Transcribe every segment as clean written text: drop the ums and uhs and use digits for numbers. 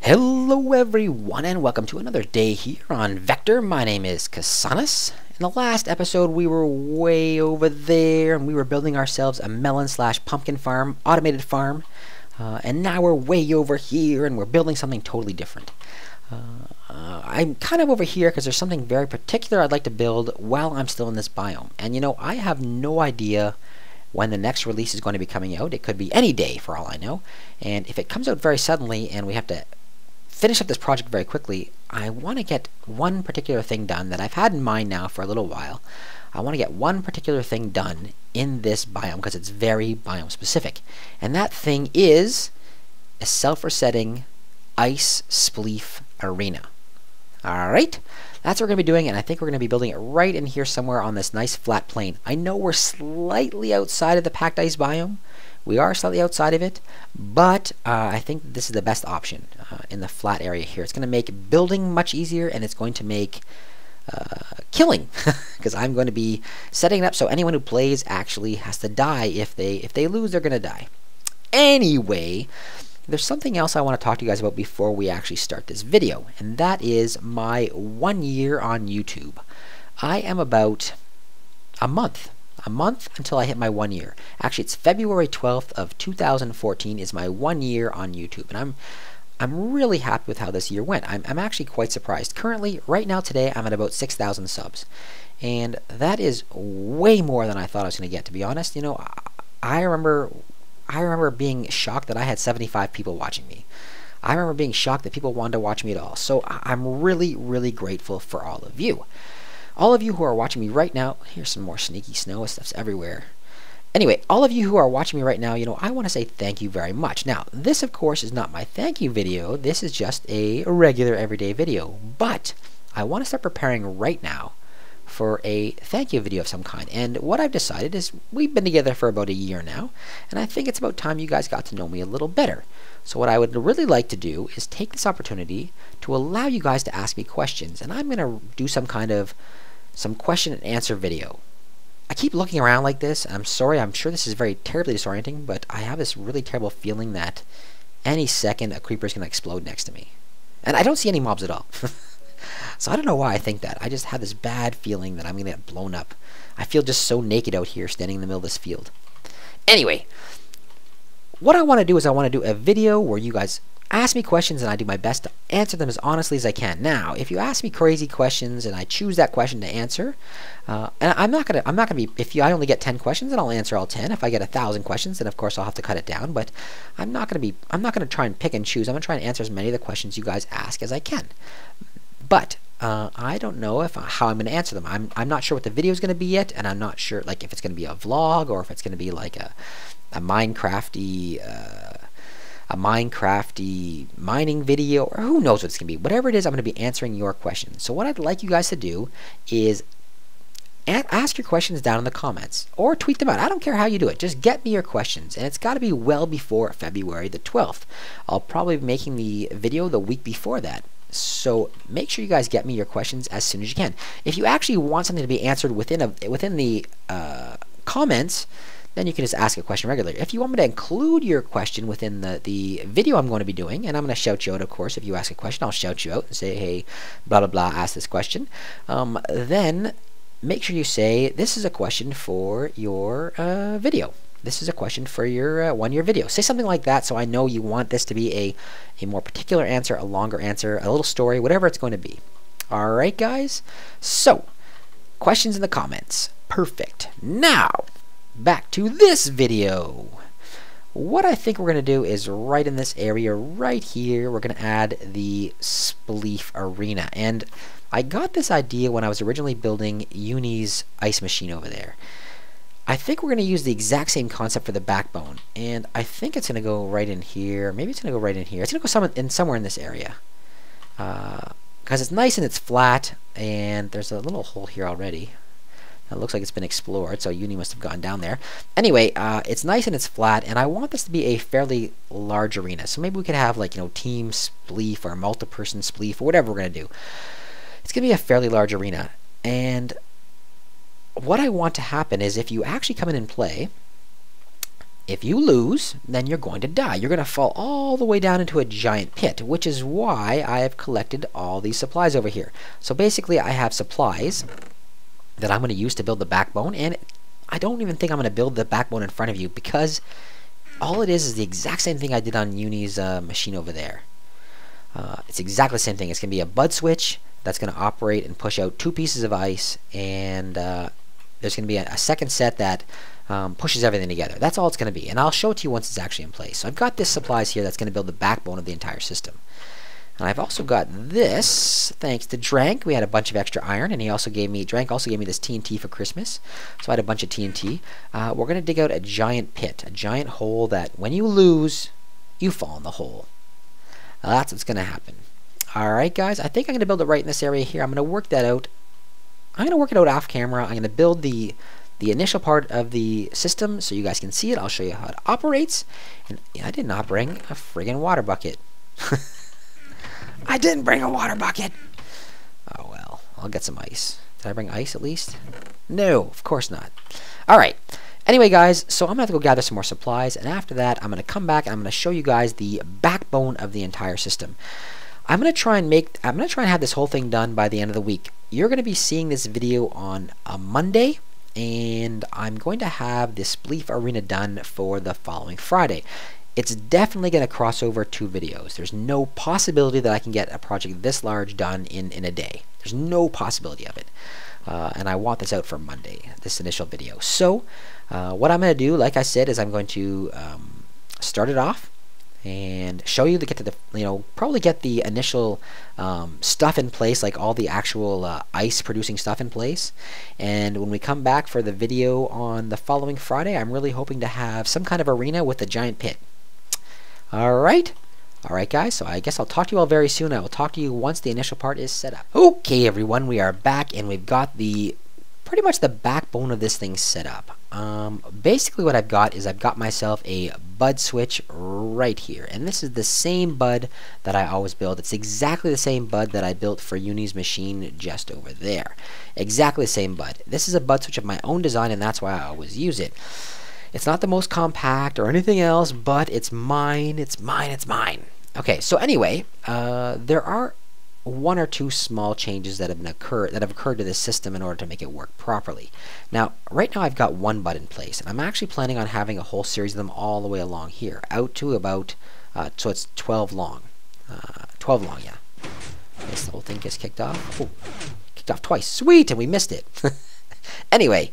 Hello everyone and welcome to another day here on Vector. My name is Casanis. In the last episode we were way over there and we were building ourselves a melon/pumpkin farm, automated farm. And now we're way over here and we're building something totally different. I'm kind of over here because there's something very particular I'd like to build while I'm still in this biome. And you know, I have no idea when the next release is going to be coming out. It could be any day for all I know. And if it comes out very suddenly and we have to finish up this project very quickly, I want to get one particular thing done that I've had in mind now for a little while. I want to get one particular thing done in this biome because it's very biome specific. And that thing is a self-resetting ice spleef arena. Alright, that's what we're going to be doing, and I think we're going to be building it right in here somewhere on this nice flat plain. I know we're slightly outside of the packed ice biome. We are slightly outside of it, but I think this is the best option in the flat area here. It's going to make building much easier, and it's going to make killing, because I'm going to be setting it up so anyone who plays actually has to die. If they lose, they're going to die. Anyway, there's something else I want to talk to you guys about before we actually start this video, and that is my 1 year on YouTube. I am about a month until I hit my 1 year. Actually, it's February 12th of 2014 is my 1 year on YouTube, and I'm really happy with how this year went. I'm actually quite surprised. Currently, right now today, I'm at about 6,000 subs, and that is way more than I thought I was going to get, to be honest. You know, I remember being shocked that I had 75 people watching me. I remember being shocked that people wanted to watch me at all. So I'm really, really grateful for all of you. All of you who are watching me right now, here's some more sneaky snow, stuff's everywhere. Anyway, all of you who are watching me right now, you know, I want to say thank you very much. Now, this of course is not my thank you video. This is just a regular everyday video. But I want to start preparing right now for a thank you video of some kind. And what I've decided is we've been together for about a year now, and I think it's about time you guys got to know me a little better. So what I would really like to do is take this opportunity to allow you guys to ask me questions, and I'm going to do some question and answer video. I keep looking around like this, and I'm sorry, I'm sure this is very terribly disorienting, but I have this really terrible feeling that any second a creeper is going to explode next to me. And I don't see any mobs at all. So I don't know why I think that. I just have this bad feeling that I'm going to get blown up. I feel just so naked out here standing in the middle of this field. Anyway, what I want to do is I want to do a video where you guys ask me questions and I do my best to answer them as honestly as I can. Now, if you ask me crazy questions and I choose that question to answer, and I'm not gonna be, if I only get 10 questions, then I'll answer all 10. If I get 1,000 questions, then of course I'll have to cut it down. But I'm not gonna try and pick and choose. I'm gonna try and answer as many of the questions you guys ask as I can. But I don't know how I'm going to answer them. I'm not sure what the video is going to be yet, and I'm not sure like if it's going to be a vlog or if it's going to be like a Minecrafty mining video, or who knows what it's going to be. Whatever it is, I'm going to be answering your questions. So what I'd like you guys to do is ask your questions down in the comments or tweet them out. I don't care how you do it. Just get me your questions, and it's got to be well before February the 12th. I'll probably be making the video the week before that. So make sure you guys get me your questions as soon as you can. If you actually want something to be answered within the comments, then you can just ask a question regularly. If you want me to include your question within the video I'm going to be doing, and I'm going to shout you out, of course. If you ask a question, I'll shout you out and say, hey, blah, blah, blah, ask this question. Then make sure you say, this is a question for your video. This is a question for your 1 year video. Say something like that so I know you want this to be a more particular answer, a longer answer, a little story, whatever it's going to be. Alright guys, so questions in the comments. Perfect. Now, back to this video. What I think we're going to do is right in this area right here, we're going to add the Spleef arena. And I got this idea when I was originally building Uni's ice machine over there. I think we're going to use the exact same concept for the backbone, and I think it's going to go right in here. Maybe it's going to go right in here. It's going to go somewhere in this area because it's nice and it's flat, and there's a little hole here already. It looks like it's been explored, so Uni must have gone down there. Anyway, it's nice and it's flat, and I want this to be a fairly large arena. So maybe we could have, like, you know, team Spleef or multi-person Spleef or whatever we're going to do. It's going to be a fairly large arena, and what I want to happen is if you actually come in and play, if you lose, then you're going to die. You're going to fall all the way down into a giant pit, which is why I have collected all these supplies over here. So basically, I have supplies that I'm going to use to build the backbone, and I don't even think I'm going to build the backbone in front of you, because all it is the exact same thing I did on Uni's machine over there. It's exactly the same thing. It's going to be a bud switch that's going to operate and push out 2 pieces of ice, and there's going to be a second set that pushes everything together. That's all it's going to be, and I'll show it to you once it's actually in place. So I've got this supplies here that's going to build the backbone of the entire system. And I've also got this, thanks to Drank. We had a bunch of extra iron, and Drank also gave me this TNT for Christmas. So I had a bunch of TNT. We're going to dig out a giant pit, a giant hole that when you lose, you fall in the hole. That's what's going to happen. Alright guys, I think I'm going to build it right in this area here. I'm going to work that out. I'm going to work it out off camera. I'm going to build the initial part of the system so you guys can see it. I'll show you how it operates. And I did not bring a friggin' water bucket. I didn't bring a water bucket! Oh well, I'll get some ice. Did I bring ice at least? No, of course not. Alright, anyway guys, so I'm going to have to go gather some more supplies, and after that I'm going to come back and I'm going to show you guys the backbone of the entire system. I'm going to try and have this whole thing done by the end of the week. You're going to be seeing this video on a Monday, and I'm going to have the Spleef arena done for the following Friday. It's definitely going to cross over 2 videos. There's no possibility that I can get a project this large done in a day. There's no possibility of it. And I want this out for Monday, this initial video. So, what I'm going to do, like I said, is I'm going to start it off and show you probably get the initial stuff in place, like all the actual ice producing stuff in place. And when we come back for the video on the following Friday, I'm really hoping to have some kind of arena with a giant pit. Alright guys, so I guess I'll talk to you all very soon. I will talk to you once the initial part is set up. Okay everyone, we are back and we've got pretty much the backbone of this thing set up. Basically what I've got myself a bud switch right here, and this is the same bud that I always build. It's exactly the same bud that I built for Uni's machine just over there. Exactly the same bud. This is a bud switch of my own design, and that's why I always use it. It's not the most compact or anything else, but it's mine, it's mine, it's mine. Okay, so anyway, there are 1 or 2 small changes that have occurred to this system in order to make it work properly. Now, right now I've got 1 bud in place, and I'm actually planning on having a whole series of them all the way along here, out to about, so it's 12 long. 12 long, yeah. This whole thing gets kicked off. Oh, kicked off twice. Sweet, and we missed it. Anyway,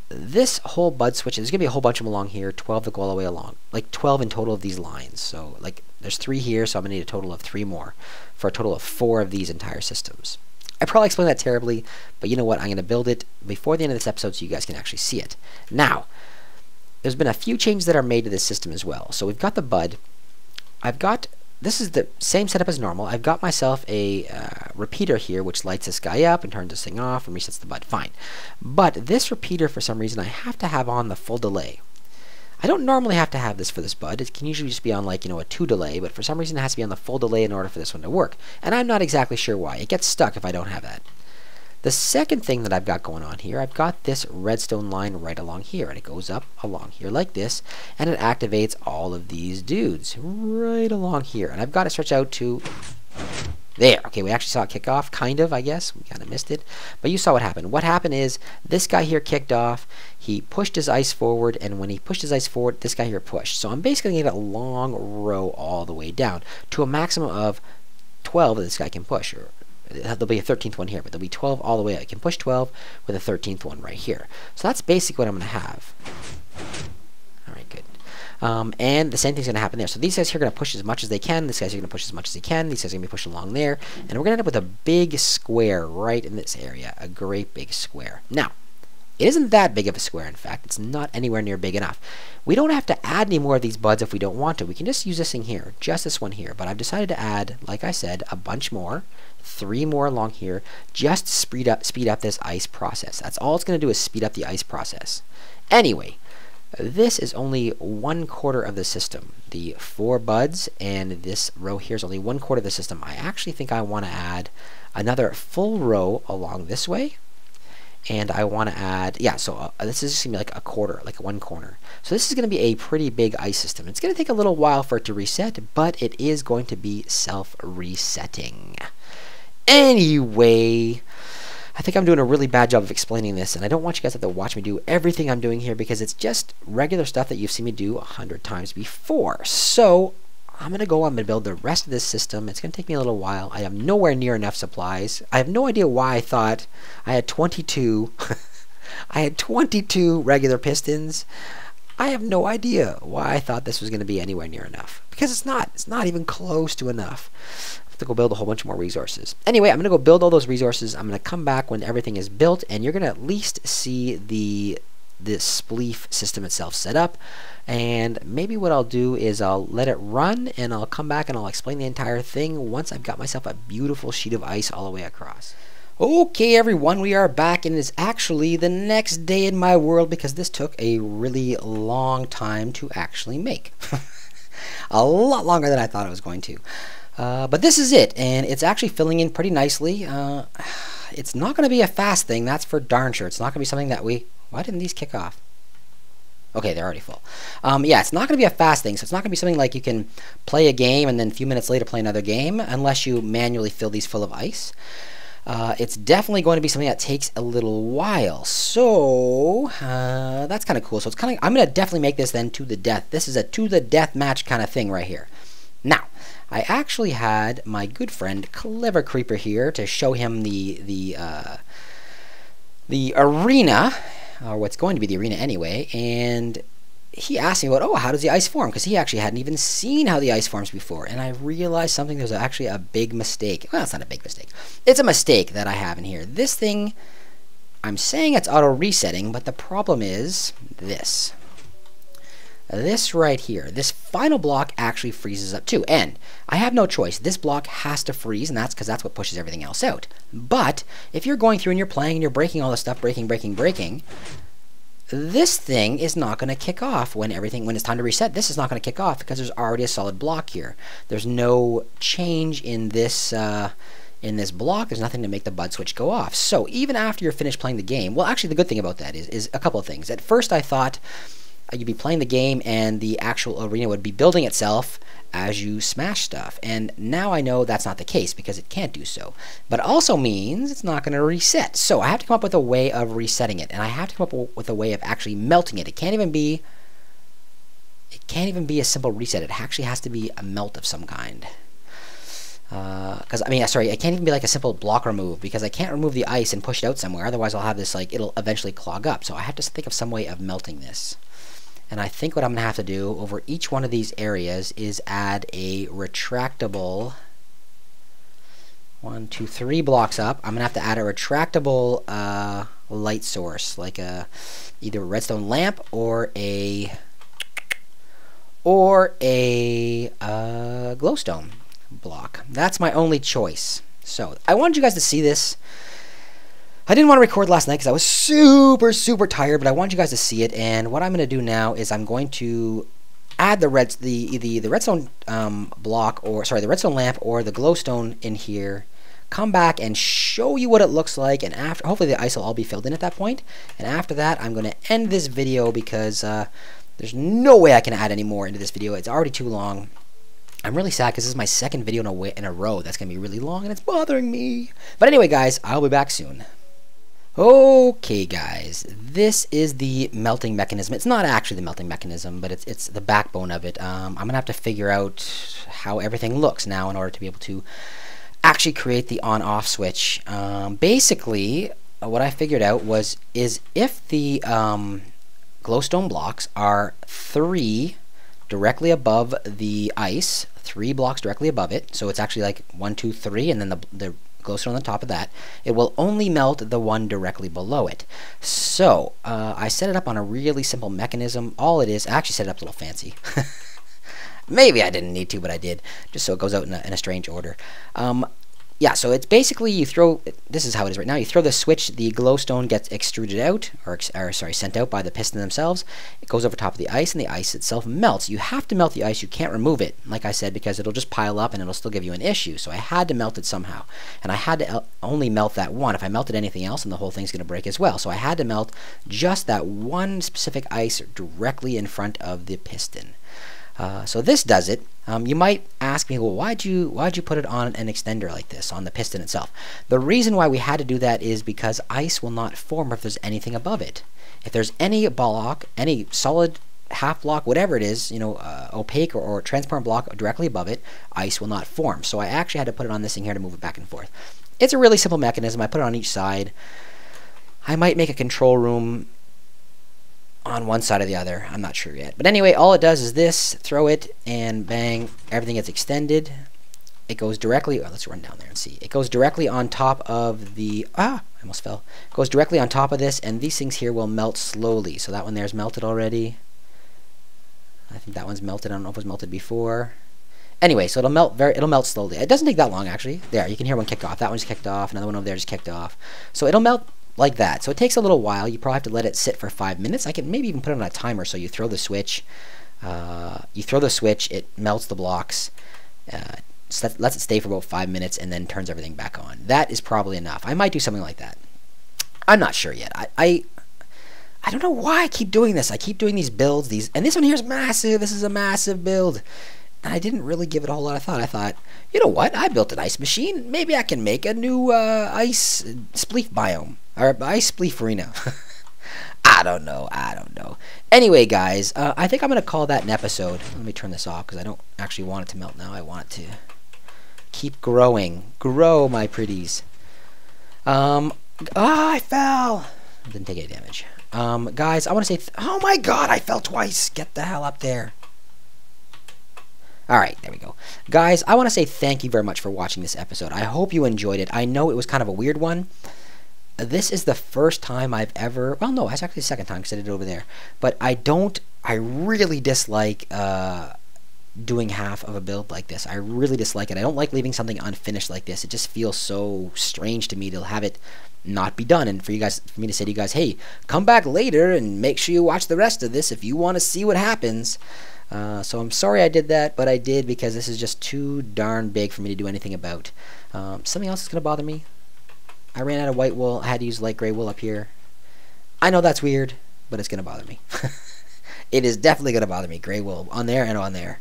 this whole bud switch, there's going to be a whole bunch of them along here, 12 that go all the way along. Like 12 in total of these lines. So, like, there's 3 here, so I'm going to need a total of 3 more, for a total of 4 of these entire systems. I probably explained that terribly, but you know what? I'm going to build it before the end of this episode so you guys can actually see it. Now, there's been a few changes that are made to this system as well. So we've got the bud. This is the same setup as normal. I've got myself a repeater here which lights this guy up and turns this thing off and resets the bud. Fine. But this repeater, for some reason, I have to have on the full delay. I don't normally have to have this for this bud. It can usually just be on, like, a 2 delay, but for some reason it has to be on the full delay in order for this one to work. And I'm not exactly sure why. It gets stuck if I don't have that. The second thing that I've got going on here, I've got this redstone line right along here, and it goes up along here like this, and it activates all of these dudes right along here. And I've got it stretched out to there. Okay, we actually saw it kick off, kind of, I guess. We kind of missed it. But you saw what happened. What happened is this guy here kicked off, he pushed his ice forward, and when he pushed his ice forward, this guy here pushed. So I'm basically going to get a long row all the way down to a maximum of 12 that this guy can push, or there'll be a 13th one here, but there'll be 12 all the way. I can push 12 with a 13th one right here. So that's basically what I'm going to have. Alright, good. And the same thing's going to happen there. So these guys here are going to push as much as they can. These guys are going to push as much as they can. These guys are going to be pushing along there. And we're going to end up with a big square right in this area. A great big square. Now, it isn't that big of a square, in fact. It's not anywhere near big enough. We don't have to add any more of these buds if we don't want to. We can just use this thing here, just this one here. But I've decided to add, like I said, a bunch more. 3 more along here, just to speed up this ice process. That's all it's going to do, is speed up the ice process. Anyway, this is only 1/4 of the system. The 4 buds and this row here is only 1/4 of the system. I actually think I want to add another full row along this way, and I want to add, yeah, so this is just going to be like a quarter, like one corner. So this is going to be a pretty big ice system. It's going to take a little while for it to reset, but it is going to be self-resetting. Anyway, I think I'm doing a really bad job of explaining this, and I don't want you guys to have to watch me do everything I'm doing here because it's just regular stuff that you've seen me do 100 times before. So I'm going to build the rest of this system. It's going to take me a little while. I have nowhere near enough supplies. I have no idea why I thought I had 22. I had 22 regular pistons. I have no idea why I thought this was going to be anywhere near enough. Because it's not. It's not even close to enough. I have to go build a whole bunch more resources. Anyway, I'm going to go build all those resources. I'm going to come back when everything is built, and you're going to at least see this Spleef system itself set up. And maybe what I'll do is I'll let it run, and I'll come back and I'll explain the entire thing once I've got myself a beautiful sheet of ice all the way across. Okay, everyone, we are back, and it's actually the next day in my world because this took a really long time to actually make. A lot longer than I thought it was going to. But this is it, and it's actually filling in pretty nicely. It's not going to be a fast thing, that's for darn sure. It's not going to be something that Why didn't these kick off? Okay, they're already full. Yeah, it's not going to be a fast thing, so it's not going to be something like you can play a game and then a few minutes later play another game unless you manually fill these full of ice. It's definitely going to be something that takes a little while, so that's kind of cool. So it's kind of, I'm going to definitely make this then to the death. This is a to the death match kind of thing right here. Now, I actually had my good friend Clever Creeper here to show him the arena, or what's going to be the arena anyway, and he asked me about, oh, how does the ice form? Because he actually hadn't even seen how the ice forms before, and I realized something. There's actually a big mistake. Well, it's not a big mistake. It's a mistake that I have in here. This thing, I'm saying it's auto-resetting, but the problem is this. This right here, this final block actually freezes up too, and I have no choice. This block has to freeze, and that's because that's what pushes everything else out. But if you're going through and you're playing and you're breaking all this stuff, breaking, this thing is not going to kick off when it's time to reset. This is not going to kick off because there's already a solid block here. There's no change in this block. There's nothing to make the bud switch go off. So even after you're finished playing the game, well, actually the good thing about that is a couple of things. At first I thought you'd be playing the game and the actual arena would be building itself as you smash stuff, and now I know that's not the case because it can't do so. But it also means it's not going to reset, so I have to come up with a way of resetting it, and I have to come up with a way of actually melting it. It can't even be a simple reset. It actually has to be a melt of some kind. It can't even be like a simple block remove because I can't remove the ice and push it out somewhere. Otherwise, I'll have this it'll eventually clog up. So I have to think of some way of melting this. And I think what I'm going to have to do over each one of these areas is add a retractable 1, 2, 3 blocks up. I'm going to have to add a retractable light source, like either a redstone lamp or a glowstone block. That's my only choice. So I wanted you guys to see this. I didn't want to record last night because I was super tired, but I wanted you guys to see it. And what I'm going to do now is I'm going to add the redstone block, or sorry, the redstone lamp or the glowstone in here. Come back and show you what it looks like, and after, hopefully the ice will all be filled in at that point. And after that, I'm going to end this video because there's no way I can add any more into this video. It's already too long. I'm really sad because this is my second video in a row that's going to be really long, and it's bothering me. But anyway, guys, I'll be back soon. Okay, guys, this is the melting mechanism. It's not actually the melting mechanism, but it's the backbone of it. I'm going to have to figure out how everything looks now in order to be able to actually create the on-off switch. Basically, what I figured out is if the glowstone blocks are 3 directly above the ice, 3 blocks directly above it, so it's actually like 1, 2, 3, and then the glowstone on the top of that, it will only melt the one directly below it. So I set it up on a really simple mechanism. All it is, I actually set it up a little fancy. Maybe I didn't need to, but I did, just so it goes out in a strange order. yeah, so it's basically you throw, this is how it is right now, you throw the switch, the glowstone gets extruded out, or sorry, sent out by the piston themselves. It goes over top of the ice, and the ice itself melts. You have to melt the ice, you can't remove it, like I said, because it'll just pile up and it'll still give you an issue. So I had to melt it somehow, and I had to only melt that one. If I melted anything else, then the whole thing's going to break as well. So I had to melt just that one specific ice directly in front of the piston. So this does it. You might ask me, well, why'd you put it on an extender like this, on the piston itself? The reason why we had to do that is because ice will not form if there's anything above it. If there's any block, any solid half block, whatever it is, you know, opaque or transparent block directly above it, ice will not form. So I actually had to put it on this thing here to move it back and forth. It's a really simple mechanism. I put it on each side. I might make a control room on one side or the other. I'm not sure yet. But anyway, all it does is this, throw it, and bang, everything gets extended. It goes directly, let's run down there and see. It goes directly on top of the, I almost fell. It goes directly on top of this, and these things here will melt slowly. So that one there's melted already. I think that one's melted. I don't know if it was melted before. Anyway, so it'll melt slowly. It doesn't take that long, actually. There, you can hear one kick off. That one's kicked off. Another one over there just kicked off. So it'll melt like that. So it takes a little while. You probably have to let it sit for 5 minutes. I can maybe even put it on a timer. So you throw the switch. It melts the blocks. Lets it stay for about 5 minutes and then turns everything back on. That is probably enough. I might do something like that. I'm not sure yet. I don't know why I keep doing this. I keep doing these builds. And this one here is massive. This is a massive build. And I didn't really give it a whole lot of thought. I thought, you know what? I built an ice machine. Maybe I can make a new ice spleef biome. Or ice spleef arena. I don't know. Anyway, guys, I think I'm going to call that an episode. Let me turn this off because I don't actually want it to melt now. I want it to keep growing. Grow, my pretties. I fell. Didn't take any damage. Guys, I want to say, oh my god, I fell twice. Get the hell up there. Alright, there we go. Guys, I want to say thank you very much for watching this episode. I hope you enjoyed it. I know it was kind of a weird one. This is the first time I've ever, well, no, it's actually the second time because I did it over there. But I really dislike doing half of a build like this. I really dislike it. I don't like leaving something unfinished like this. It just feels so strange to me to have it not be done, and for me to say to you guys, hey, come back later and make sure you watch the rest of this if you want to see what happens. So I'm sorry I did that, but I did because this is just too darn big for me to do anything about. Something else is going to bother me. I ran out of white wool. I had to use light gray wool up here. I know that's weird, but it's going to bother me. It is definitely going to bother me. Gray wool on there and on there.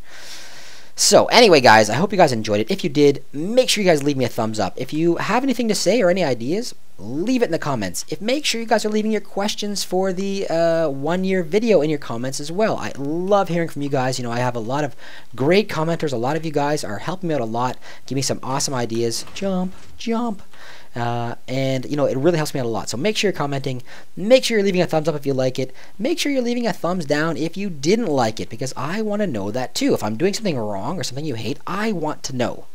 So anyway, guys, I hope you guys enjoyed it. If you did, make sure you guys leave me a thumbs up. If you have anything to say or any ideas, leave it in the comments. Make sure you guys are leaving your questions for the 1-year video in your comments as well. I love hearing from you guys. You know, I have a lot of great commenters. A lot of you guys are helping me out a lot. Give me some awesome ideas. Jump. And, you know, it really helps me out a lot. So make sure you're commenting. Make sure you're leaving a thumbs up if you like it. Make sure you're leaving a thumbs down if you didn't like it, because I want to know that too. If I'm doing something wrong or something you hate, I want to know.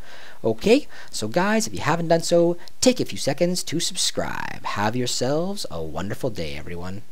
Okay, so guys, if you haven't done so, take a few seconds to subscribe. Have yourselves a wonderful day, everyone.